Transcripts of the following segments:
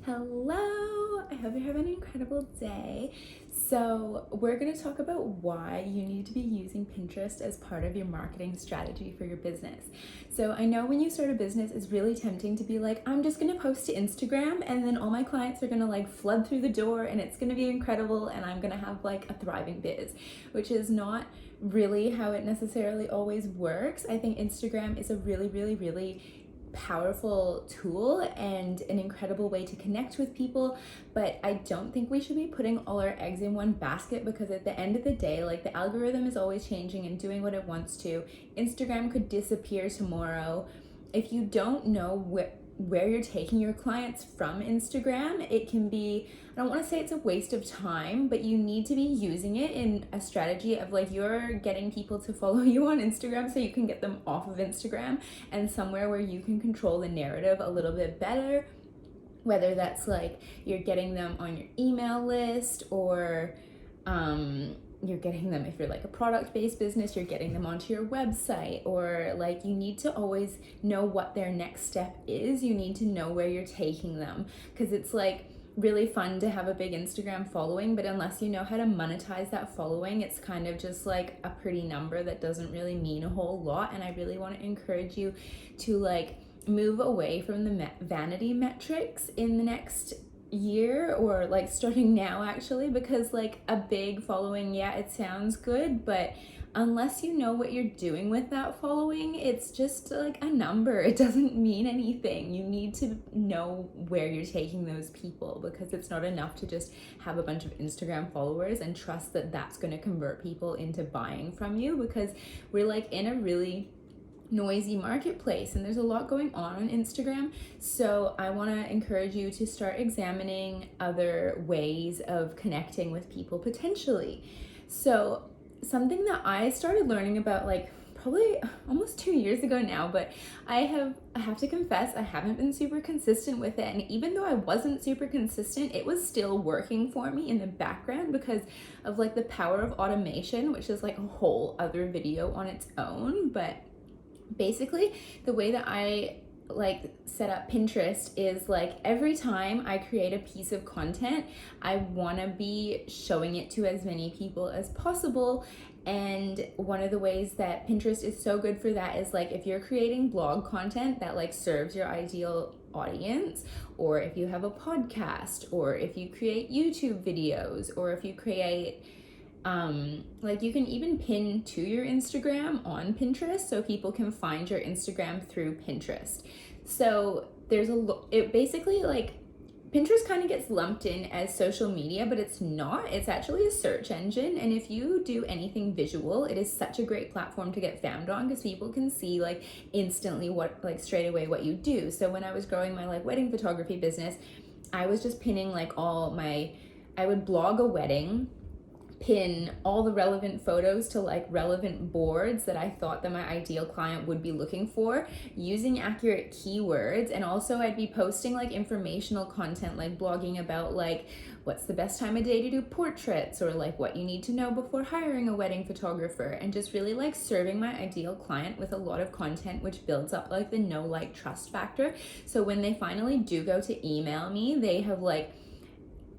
Hello! I hope you're having an incredible day. So, we're going to talk about why you need to be using Pinterest as part of your marketing strategy for your business. So, I know when you start a business, it's really tempting to be like, I'm just going to post to Instagram and then all my clients are going to flood through the door and it's going to be incredible and I'm going to have a thriving biz, which is not really how it necessarily always works. I think Instagram is a really powerful tool and an incredible way to connect with people, but I don't think we should be putting all our eggs in one basket, because at the end of the day, the algorithm is always changing and doing what it wants to. Instagram could disappear tomorrow. If you don't know where you're taking your clients from Instagram, it can be, I don't want to say it's a waste of time, but you need to be using it in a strategy of you're getting people to follow you on Instagram so you can get them off of Instagram, and somewhere where you can control the narrative a little bit better, whether that's you're getting them on your email list, or you're getting them, if you're a product-based business, you're getting them onto your website, or you need to always know what their next step is. You need to know where you're taking them, because it's really fun to have a big Instagram following, but unless you know how to monetize that following, it's kind of just a pretty number that doesn't really mean a whole lot. And I really want to encourage you to move away from the vanity metrics in the next year, or starting now actually, because a big following, yeah, it sounds good, but unless you know what you're doing with that following, it's just a number. It doesn't mean anything. You need to know where you're taking those people, because it's not enough to just have a bunch of Instagram followers and trust that that's going to convert people into buying from you, because we're in a really noisy marketplace and there's a lot going on Instagram. So I want to encourage you to start examining other ways of connecting with people potentially. So something that I started learning about probably almost 2 years ago now, but I have to confess I haven't been super consistent with it. And even though I wasn't super consistent, it was still working for me in the background because of the power of automation, which is a whole other video on its own. But basically, the way that I set up Pinterest is every time I create a piece of content, I want to be showing it to as many people as possible. And one of the ways that Pinterest is so good for that is if you're creating blog content that serves your ideal audience, or if you have a podcast, or if you create YouTube videos, or if you create you can even pin to your Instagram on Pinterest so people can find your Instagram through Pinterest. So there's it basically Pinterest kind of gets lumped in as social media, but it's not. It's actually a search engine. And if you do anything visual, it is such a great platform to get found on, because people can see instantly what straight away what you do. So when I was growing my wedding photography business, I was just pinning I would blog a wedding, pin all the relevant photos to relevant boards that I thought that my ideal client would be looking for, using accurate keywords. And also I'd be posting informational content, blogging about what's the best time of day to do portraits, or what you need to know before hiring a wedding photographer, and just really serving my ideal client with a lot of content which builds up the know, like, trust factor. So when they finally do go to email me, they have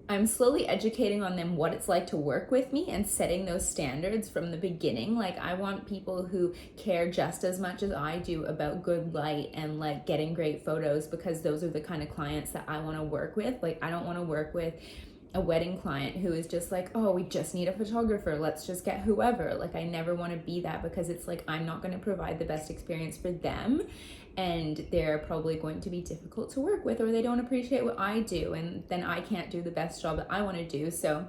I'm slowly educating on them what it's like to work with me and setting those standards from the beginning. I want people who care just as much as I do about good light and getting great photos, because those are the kind of clients that I want to work with. I don't want to work with a wedding client who is just oh, we just need a photographer, let's just get whoever. I never want to be that, because it's I'm not going to provide the best experience for them, and they're probably going to be difficult to work with, or they don't appreciate what I do, and then I can't do the best job that I want to do. So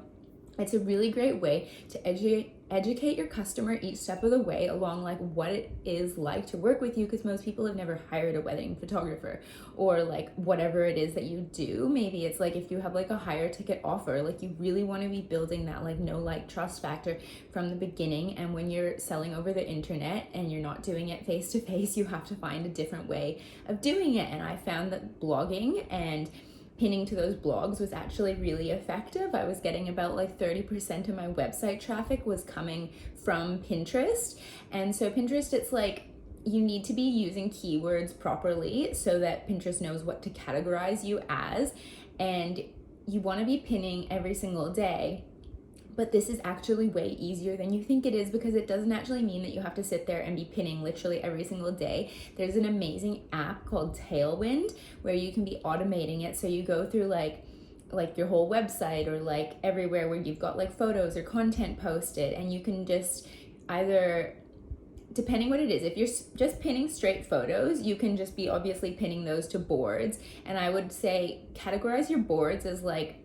it's a really great way to educate your customer each step of the way along what it is like to work with you, because most people have never hired a wedding photographer, or whatever it is that you do. Maybe it's if you have a higher ticket offer, you really want to be building that know, like, trust factor from the beginning. And when you're selling over the internet and you're not doing it face to face, you have to find a different way of doing it. And I found that blogging and pinning to those blogs was actually really effective. I was getting about 30% of my website traffic was coming from Pinterest. And so Pinterest, it's you need to be using keywords properly so that Pinterest knows what to categorize you as, and you want to be pinning every single day. But this is actually way easier than you think it is, because it doesn't actually mean that you have to sit there and be pinning literally every single day. There's an amazing app called Tailwind where you can be automating it. So you go through like your whole website or like everywhere where you've got like photos or content posted, and you can just either, depending what it is, if you're just pinning straight photos, you can just be obviously pinning those to boards. And I would say categorize your boards as like,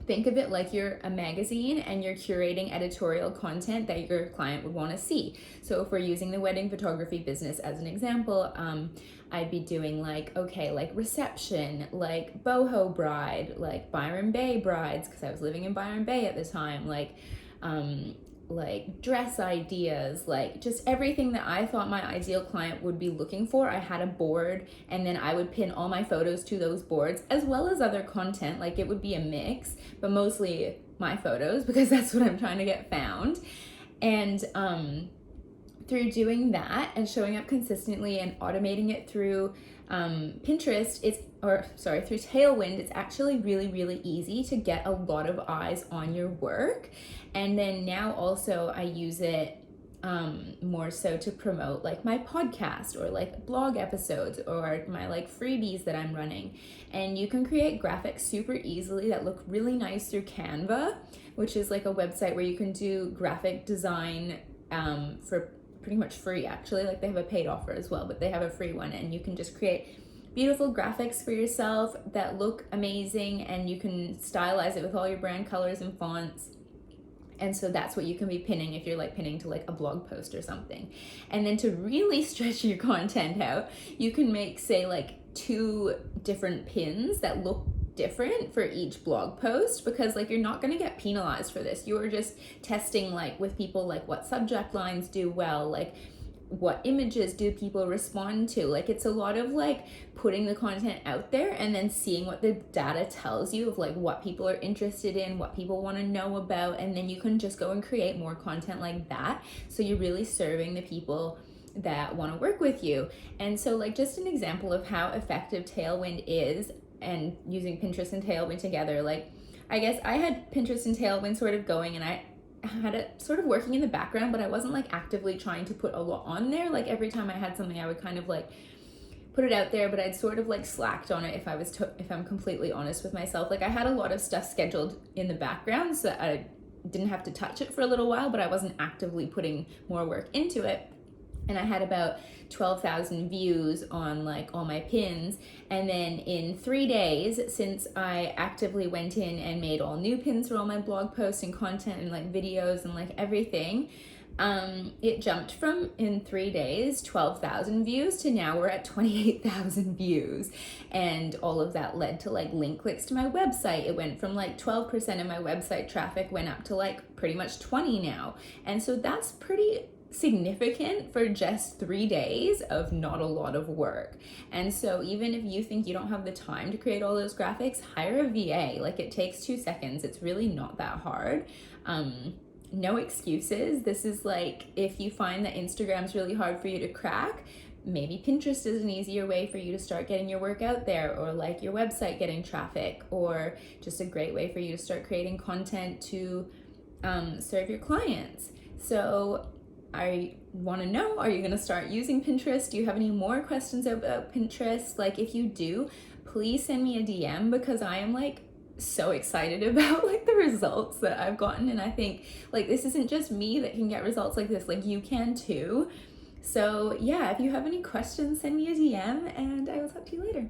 think of it like you're a magazine and you're curating editorial content that your client would want to see. So if we're using the wedding photography business as an example, I'd be doing like, okay, like reception, like boho bride, like Byron Bay brides, because I was living in Byron Bay at the time, like dress ideas, like just everything that I thought my ideal client would be looking for. I had a board, and then I would pin all my photos to those boards, as well as other content. Like it would be a mix, but mostly my photos, because that's what I'm trying to get found. And through doing that and showing up consistently and automating it through Pinterest, through Tailwind, it's actually really, really easy to get a lot of eyes on your work. And then now also I use it more so to promote like my podcast or like blog episodes or my like freebies that I'm running. And you can create graphics super easily that look really nice through Canva, which is like a website where you can do graphic design for pretty much free, actually. Like they have a paid offer as well, but they have a free one, and you can just create beautiful graphics for yourself that look amazing, and you can stylize it with all your brand colors and fonts. And so that's what you can be pinning if you're like pinning to like a blog post or something. And then to really stretch your content out, you can make, say, like 2 different pins that look different for each blog post, because like you're not going to get penalized for this. You're just testing like with people, like what subject lines do well, like what images do people respond to. Like it's a lot of like putting the content out there and then seeing what the data tells you of like what people are interested in, what people want to know about, and then you can just go and create more content like that. So you're really serving the people that want to work with you. And so like just an example of how effective Tailwind is, and using Pinterest and Tailwind together, like I guess I had Pinterest and Tailwind sort of going, and I had it sort of working in the background, but I wasn't like actively trying to put a lot on there. Like every time I had something, I would kind of like put it out there, but I'd sort of like slacked on it if I'm completely honest with myself. Like I had a lot of stuff scheduled in the background, so I didn't have to touch it for a little while, but I wasn't actively putting more work into it. And I had about 12,000 views on like all my pins. And then in 3 days, since I actively went in and made all new pins for all my blog posts and content and like videos and like everything, it jumped from, in 3 days, 12,000 views to now we're at 28,000 views. And all of that led to like link clicks to my website. It went from like 12% of my website traffic went up to like pretty much 20 now. And so that's pretty significant for just 3 days of not a lot of work. And so even if you think you don't have the time to create all those graphics, hire a VA. Like it takes 2 seconds. It's really not that hard. No excuses. This is like, if you find that Instagram's really hard for you to crack, maybe Pinterest is an easier way for you to start getting your work out there, or like your website getting traffic, or just a great way for you to start creating content to serve your clients. So I want to know, are you going to start using Pinterest? Do you have any more questions about Pinterest? Like if you do, please send me a DM, because I am like so excited about like the results that I've gotten. And I think like this isn't just me that can get results like this, like you can too. So yeah, if you have any questions, send me a DM, and I will talk to you later.